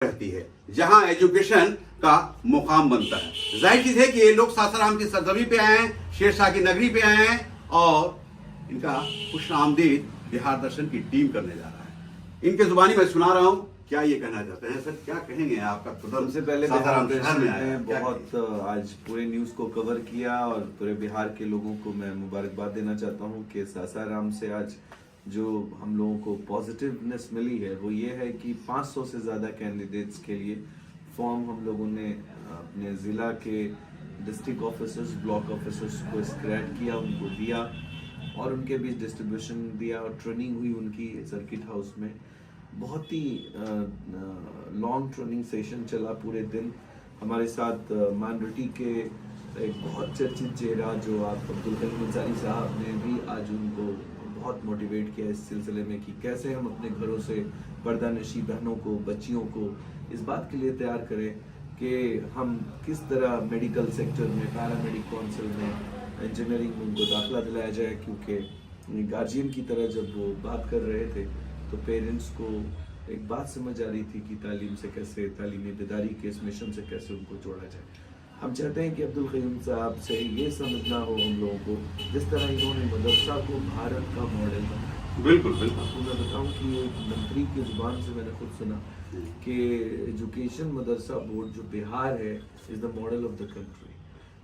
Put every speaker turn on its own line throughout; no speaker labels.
रहती है, जहां एजुकेशन का मुकाम बनता है। जाहिर चीज है कि ये लोग सासाराम की सरजमी पे आए हैं, शेरशाह की नगरी पे आए हैं और इनका खुश आमदीद बिहार दर्शन की टीम करने जा रहा है। इनके जुबानी में सुना रहा हूँ, क्या ये कहना चाहते हैं सर? क्या कहेंगे आपका?
सबसे पहले
सासाराम
बिहार
शहर में
दर्शन
आया,
ने बहुत आज पूरे न्यूज को कवर किया और पूरे बिहार के लोगों को मैं मुबारकबाद देना चाहता हूँ कि सासाराम से आज जो हम लोगों को पॉजिटिवनेस मिली है वो ये है कि 500 से ज़्यादा कैंडिडेट्स के लिए फॉर्म हम लोगों ने अपने ज़िला के डिस्ट्रिक्ट ऑफिसर्स, ब्लॉक ऑफिसर्स को स्क्रैच किया, उनको दिया और उनके बीच डिस्ट्रीब्यूशन दिया और ट्रेनिंग हुई उनकी सर्किट हाउस में। बहुत ही लॉन्ग ट्रेनिंग सेशन चला पूरे दिन। हमारे साथ मानरटी के एक बहुत चर्चित चेहरा जो आप अब्दुल करीम अंसारी साहब ने भी आज उनको बहुत मोटिवेट किया इस सिलसिले में कि कैसे हम अपने घरों से पर्दा नशी बहनों को, बच्चियों को इस बात के लिए तैयार करें कि हम किस तरह मेडिकल सेक्टर में, पैरामेडिक काउंसिल में, इंजीनियरिंग में उनको दाखिला दिलाया जाए। क्योंकि गार्जियन की तरह जब वो बात कर रहे थे तो पेरेंट्स को एक बात समझ आ रही थी कि तालीम से कैसे, तालीमी बेदारी के इस मिशन से कैसे उनको जोड़ा जाए। हम चाहते हैं कि अब्दुल कयूम साहब से ये समझना हो हम लोगों को, जिस तरह इन्होंने मदरसा को भारत का मॉडल बनाया।
बिल्कुल बिल्कुल।
आपको मैं बताऊं कि एक मंत्री की जुबान से मैंने खुद सुना कि एजुकेशन मदरसा बोर्ड जो बिहार है is the model of the country.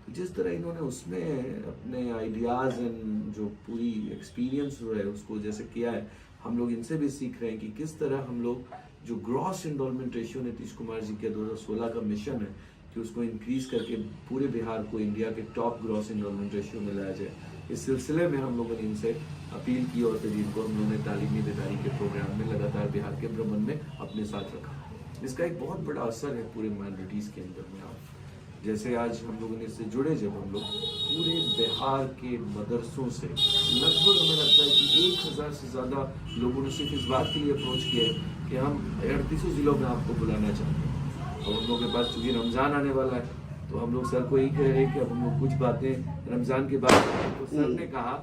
तो जिस तरह इन्होंने उसमें अपने आइडियाज़ एंड जो पूरी एक्सपीरियंस हुआ है उसको जैसे किया है, हम लोग इनसे भी सीख रहे हैं कि किस तरह हम लोग जो gross enrolment ratio Nitish Kumar ji के 2016 का मिशन है कि उसको इंक्रीज करके पूरे बिहार को इंडिया के टॉप ग्रॉस एनरोलमेंट रेशियो में लाया जाए। इस सिलसिले में हम लोगों ने इनसे अपील की और फिर इनको हम लोगों ने तालीमी बेदारी के प्रोग्राम में लगातार बिहार के भ्रमण में अपने साथ रखा। इसका एक बहुत बड़ा असर है पूरे माइनॉरिटीज़ के अंदर में। आप जैसे आज हम लोगों ने इससे जुड़े, जब हम लोग पूरे बिहार के मदरसों से लगभग हमें लगता है कि 1000 से ज़्यादा लोगों ने सिर्फ इस बात के लिए अप्रोच किया है कि हम 38 जिलों में आपको बुलाना चाहते हैं। और हम लोगों के पास चूंकि रमज़ान आने वाला है तो हम लोग सर को यही कह रहे हैं कि अब हम लोग कुछ बातें रमज़ान के बाद, तो सर ने कहा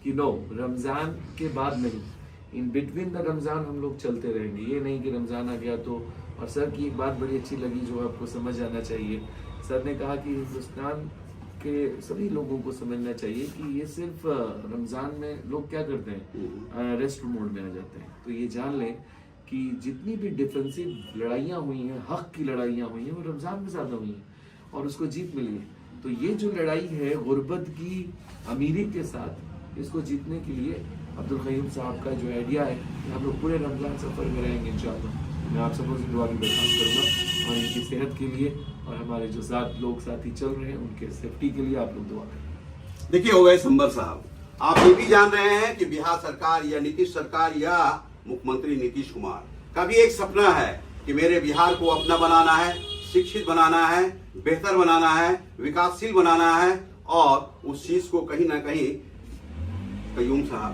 कि नो, रमज़ान के बाद नहीं, इन बिटवीन द रमज़ान हम लोग चलते रहेंगे। ये नहीं कि रमज़ान आ गया तो। और सर की एक बात बड़ी अच्छी लगी जो आपको समझ आना चाहिए। सर ने कहा कि हिंदुस्तान के सभी लोगों को समझना चाहिए कि ये सिर्फ रमज़ान में लोग क्या करते हैं, रेस्ट मोड में आ जाते हैं। तो ये जान लें कि जितनी भी डिफेंसिव लड़ाइयाँ हुई हैं, हक की लड़ाइयाँ हुई हैं, वो रमज़ान में ज़्यादा हुई हैं और उसको जीत मिली है। तो ये जो लड़ाई है गुर्बत की अमीरी के साथ, इसको जीतने के लिए अब्दुल कयूम साहब का जो आइडिया है कि हम लोग पूरे रमज़ान सफ़र में रहेंगे इंशाअल्लाह। मैं आप सबको से दुआ की दरख्वास्त करूँगा और इनकी सेहत के लिए और हमारे जो साथी चल रहे हैं उनके सेफ्टी के लिए आप लोग दुआ करें।
देखिए ओवैस अंबर साहब, आप ये भी जान रहे हैं कि बिहार सरकार या नीतीश सरकार या मुख्यमंत्री नीतीश कुमार का भी एक सपना है कि मेरे बिहार को अपना बनाना है, शिक्षित बनाना है, बेहतर बनाना है, विकासशील बनाना है और उस चीज को कहीं ना कहीं कयूम साहब